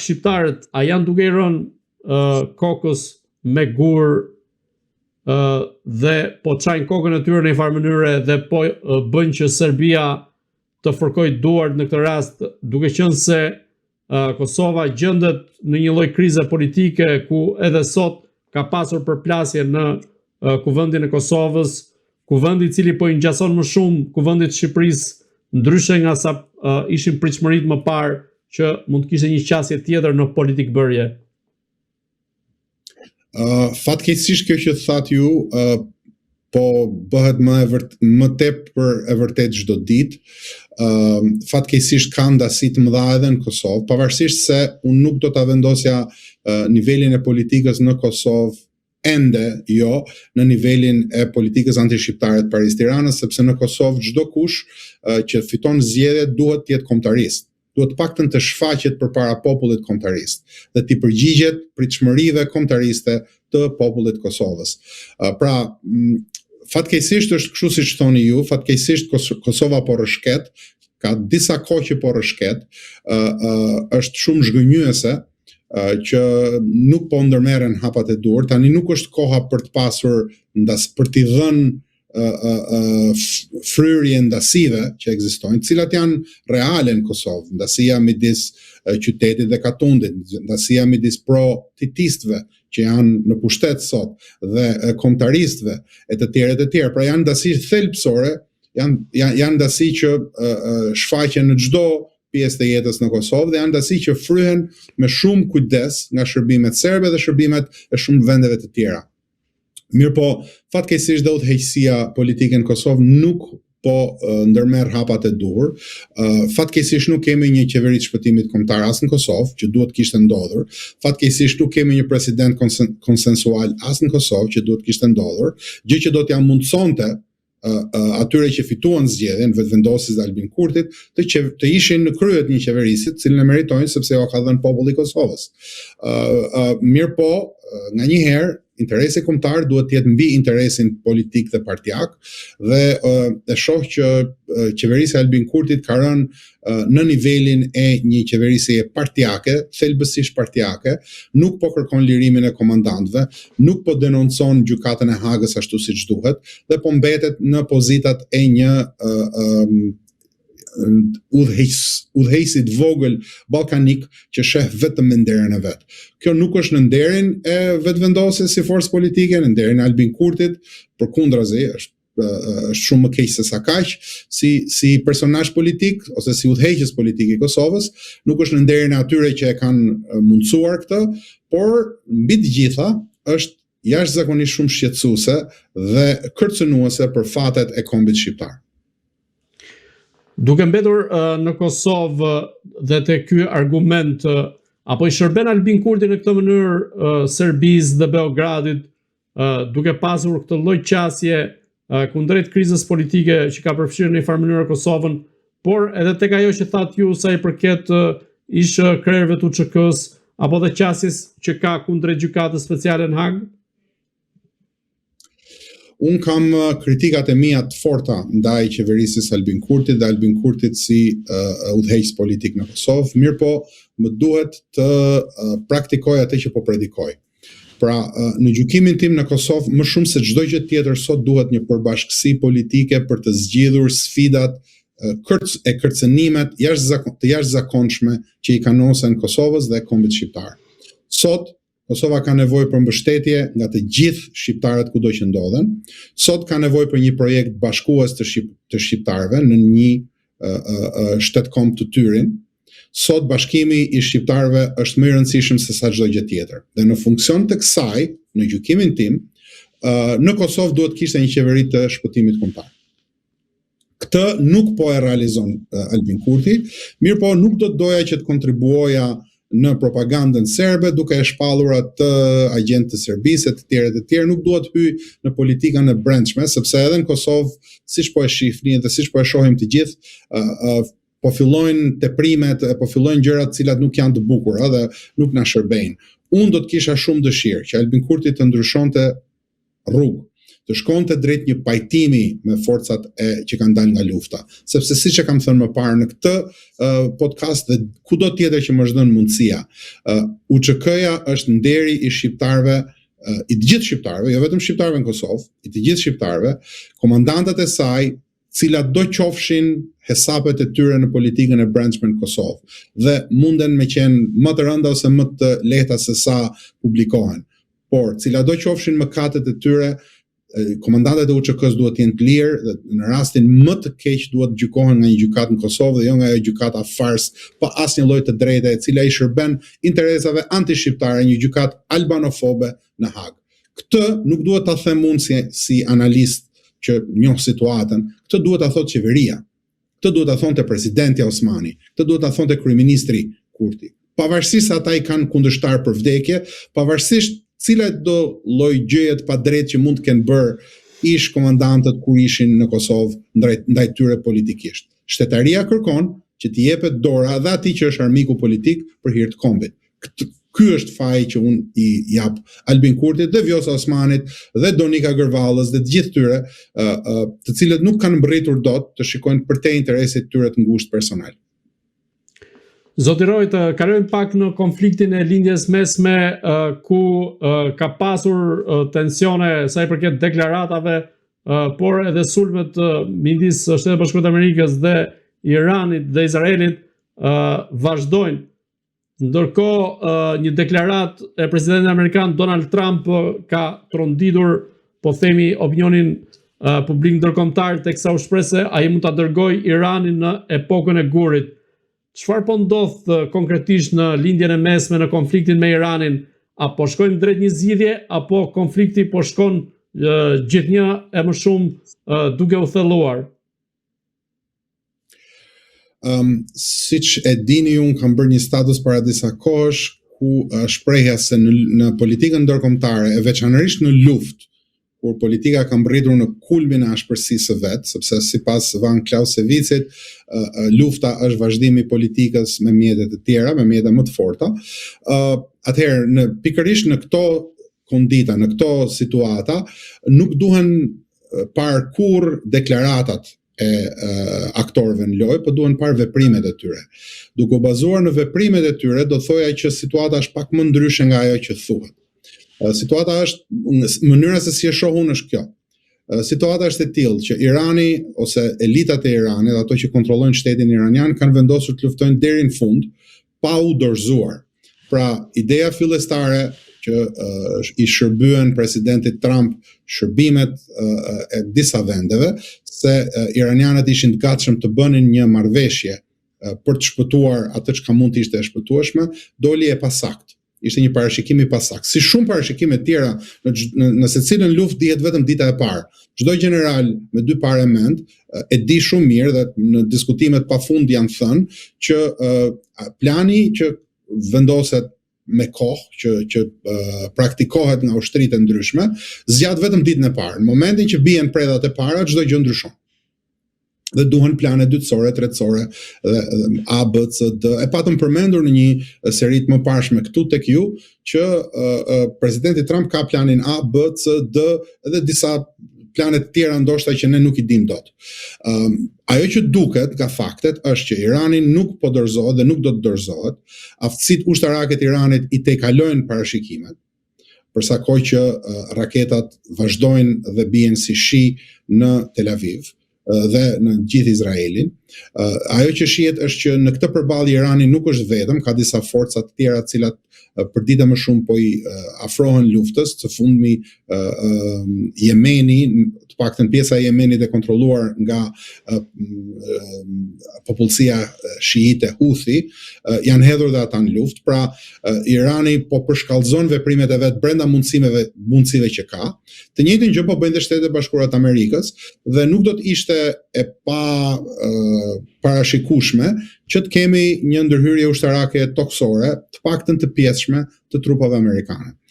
shqiptarët a janë duke I rënë kokës me gur dhe po çajnë kokën e tyre në një farë mënyre dhe po bëjnë që Serbia të fërkojë duart në këtë rast, duke qenë se Kosova gjendet në një lloj krize politike ku edhe sot ka pasur përplasje në kuvendin e Kosovës, kuvendi I cili po I ngjason më shumë kuvendit të Shqipërisë, ndryshe nga sa ishin pritshmëritë më parë që mund të kishte një qasje tjetër në politikë bërje. Fatkeqësisht kjo që thatë ju po bëhet më tepër e vërtet çdo ditë. Fatkeqësisht ka ndasi të mëdha edhe në Kosovë, pavarësisht se unë nuk do ta vendosja nivelin e politikës në Kosovë ende jo në nivelin e politikës antishqiptare të Paris-Tiranës, sepse në Kosovë çdo kush që fiton zgjedhjet duhet të jetë kombëtarist. Duhet paktën të shfaqet përpara popullit kombëtarist dhe të përgjigjet pritshmërive kombëtariste të popullit të Kosovës. Pra, fatkeqësisht është kështu siç thoni ju, fatkeqësisht Kosova po rrëshket, ka disa kohë që po rrëshket, është shumë zhgënjyese që nuk po ndërmerren hapat e duhur. Tani nuk është koha për të pasur për t'i dhënë fryrje ndasive që ekzistojnë, të cilat janë reale në Kosovë, ndasia midis qytetit dhe Katundit, ndasia midis pro-titistëve që janë në pushtet sot dhe kombëtaristëve e të tjerë. Pra janë ndasi thelbësore, janë ndasi që shfaqen në çdo pjesë të jetës në Kosovë dhe janë ndasi që fryhen me shumë kujdes nga shërbimet serbe dhe shërbimet e shumë vendeve të tjera. Mirë po, fatkeqësisht dhe udhëheqësia politike në Kosovë nuk po ndërmerr hapat e duhur. Fatkeqësisht nuk kemi një qeveri të shpëtimit kombëtar as në Kosovë, që duhet kishte ndodhur. Fatkeqësisht nuk kemi një president konsensual as në Kosovë, që duhet kishte ndodhur, gjë që do t'ja mundsonte atyre që fituan zgjedhjen, vetëvendosis dhe Albin Kurtit, të ishin në kryet një qeverisit, cilën e meritojnë sepse jo ka dhënë populli I Kosovës. Mirë po, nga një herë, interesi kombëtar duhet të jetë mbi interesin politik dhe partijak dhe e shoh që qeverisja e Albin Kurtit ka rënë në nivelin e një qeverisie partijake, thelbësisht partijake, nuk po kërkon lirimin e komandantëve, nuk po denoncon gjykatën e Hagës ashtu siç duhet dhe po mbetet në pozitat e një udhëheqësit vogël ballkanik që sheh vetëm me nderin e vet. Kjo nuk është në nderin e vetvendosjes si forcë politike, në nderin e Albin Kurtit, përkundrazi është shumë më keq se sa kaq, si personazh politik ose si udhëheqës politik I Kosovës, nuk është në nderin e atyre që e kanë mundsuar këtë, por mbi të gjitha është jashtëzakonisht shumë shqetësuese dhe kërcënuese për fatet e kombit shqiptar. Duke mbetur në Kosovë dhe te ky argument, apo I shërben Albin Kurti në këtë mënyrë Serbisë dhe Beogradit, duke pasur këtë lloj qasje kundrejt krizës politike që ka përfshirë në një farë mënyrë Kosovën, por edhe tek ajo që thatë ju sa I përket ish krerëve të UÇK-s apo dhe qasjes që ka kundrejt gjykatës speciale në Hagë? Unë kam kritikat e mia të forta ndaj qeverisjes Albin Kurtit dhe Albin Kurtit si udhëheqës politik në Kosovë, mirë po më duhet të praktikoj atë që po predikoj. Pra, në gjykimin tim në Kosovë, më shumë se çdo gjë tjetër sot duhet një përbashkësi politike për të zgjidhur sfidat e kërcënimet të jashtëzakonshme që I kanosen Kosovës dhe kombit shqiptar. Sot Kosova ka nevojë për mbështetje nga të gjithë shqiptarët kudo që ndodhen. Sot ka nevojë për një projekt bashkues të shqiptarëve në një shtetkombë të tyrin. Sot bashkimi I shqiptarëve është më I rëndësishëm se sa çdo gjë tjetër. Dhe në funksion të kësaj, në gjykimin tim, në Kosovë duhet kishte një qeveri të shpëtimit kombëtar. Këtë nuk po e realizon Albin Kurti, mirë po nuk do të doja që të kontribuoja në propagandën serbe, duke e shpallur atë agent të Serbisë e të tjerë, nuk duhet hyj në politikën e brendshme, sepse edhe në Kosovë, siç po e shihni dhe siç po e shohim të gjithë, po fillojnë teprimet, po fillojnë gjërat të cilat nuk janë të bukura dhe nuk na shërbejnë. Unë do të kisha shumë dëshirë që Albin Kurti të ndryshonte rrugë, të shkonte drejt një pajtimi me forcat që kanë dalë nga lufta. Sepse siç e kam thënë më parë në këtë podcast dhe kudo tjetër që më është dhënë mundësia, UÇK-ja është nderi i shqiptarëve, i të gjithë shqiptarëve, jo vetëm shqiptarëve në Kosovë, i të gjithë shqiptarëve, komandantat e saj, cilat do qofshin hesapet e tyre në politikën e brendshme në Kosovë dhe munden me qenë më të rënda ose më të lehta se sa publikohen. Por, cilat do qofshin mëkatet e tyre, komandantat e UÇK-s duhet të jenë të lirë dhe në rastin më të keq duhet të gjykohen nga një gjykatë në Kosovë dhe jo nga ajo gjykata fars pa asnjë lloj të drejte e cila i shërben interesave antishqiptare, një gjykatë albanofobe në Hag. Këtë nuk duhet ta them unë si analist që njoh situatën, këtë duhet ta thotë qeveria. Këtë duhet ta thonte presidenti Osmani, këtë duhet ta thonte kryeministri Kurti. Pavarësisht se ata i kanë kundërshtar për vdekje, pavarësisht cilat do lloj gjëje pa drejtë që mund të kenë bërë ish komandantët kur ishin në Kosovë ndaj tyre politikisht. Shtetaria kërkon që t'i jepet dora dhe atij që është armiku politik për hir të kombit. Ky është faji që unë i jap Albin Kurtit dhe Vjosa Osmanit dhe Donika Gërvallës dhe të gjithë tyre, të cilët nuk kanë mbërritur dot të shikojnë përtej interesit tyre të ngushtë personal. Zoti Roy, të kalojmë pak në konfliktin e lindjes mesme ku ka pasur tensione sa i përket deklaratave, por edhe sulmet midis Shtetit Bashkuar të Amerikës dhe Iranit dhe Izraelit vazhdojnë. Ndërkohë, një deklarat e presidentit amerikan Donald Trump ka tronditur, po themi, opinionin publik ndërkombëtar, teksa u shpreh se ai mund ta dërgojë Iranin në epokën e gurit. Çfarë po ndodh konkretisht në lindjen e mesme në konfliktin me Iranin? Apo shkojmë drejt një zgjidhje, apo konflikti po shkon gjithnjë e më shumë duke u thelluar? Siç e dini, unë kam bërë një status para disa kohësh ku shprehja se në politikën ndërkombëtare, e veçanërisht në luftë, kur politika ka mbërritur në kulmin e ashpërsisë së vet, sepse sipas Van Clausewicit, lufta është vazhdimi i politikës me mjete të tjera, me mjete më të forta. Atëherë, pikërisht në këto kondita, në këto situata, nuk duhen parë kurrë deklaratat e aktorëve në lojë, por duhen parë veprimet e tyre. Duke u bazuar në veprimet e tyre, do thoja që situata është pak më ndryshe nga ajo që thuhet. Situata është, mënyra se si e shoh unë është kjo. Situata është e tillë që Irani ose elitat e Iranit, ato që kontrollojnë shtetin iranian, kanë vendosur të luftojnë deri në fund pa u dorëzuar. Pra, ideja fillestare që i shërbyen presidentit Trump shërbimet e disa vendeve, se iranianët ishin të gatshëm të bënin një marrëveshje për të shpëtuar atë që mund të ishte e shpëtueshme, doli e pasakt. Ishte një parashikim i pasakt. Si shumë parashikime të tjera, në secilën luftë dihet vetëm dita e parë. Çdo general me dy parë mend e di shumë mirë dhe në diskutimet pafund janë thënë që plani që vendoset me kohë që praktikohet nga ushtritë e ndryshme, zgjat vetëm ditën e parë. Në momentin që bien predhat e para, çdo gjë ndryshon. Dhe duhen plane dytësore, tretësore, A, B, C, D. E patëm përmendur në një seri të mëparshme këtu tek ju, që presidenti Trump ka planin A, B, C, D dhe disa planet tjera ndoshta që ne nuk i dim dot. Ajo që duket nga faktet është që Irani nuk po dorëzohet dhe nuk do të dorëzohet. Aftësitë ushtarake të Iranit i tejkalojnë parashikimet, përsa kohë që raketat vazhdojnë dhe bien si shi në Tel Aviv dhe në gjithë Izraelin. Ajo që shihet është që në këtë përballje Irani nuk është vetëm, ka disa forca të tjera të cilat përdita më shumë po i afrohen luftës, së fundmi Jemeni, të paktën pjesa e Jemenit e kontrolluar nga popullsia shiite Houthi, janë hedhur dhe ata në luftë. Pra, Irani po përshkallëzon veprimet e vet brenda mundësive që ka. Të njëjtën gjë po bëjnë dhe Shtetet Bashkuara të Amerikës dhe nuk do të ishte e parashikueshme që të kemi një ndërhyrje ushtarake toksore, të paktën të pjesshme të trupave amerikane.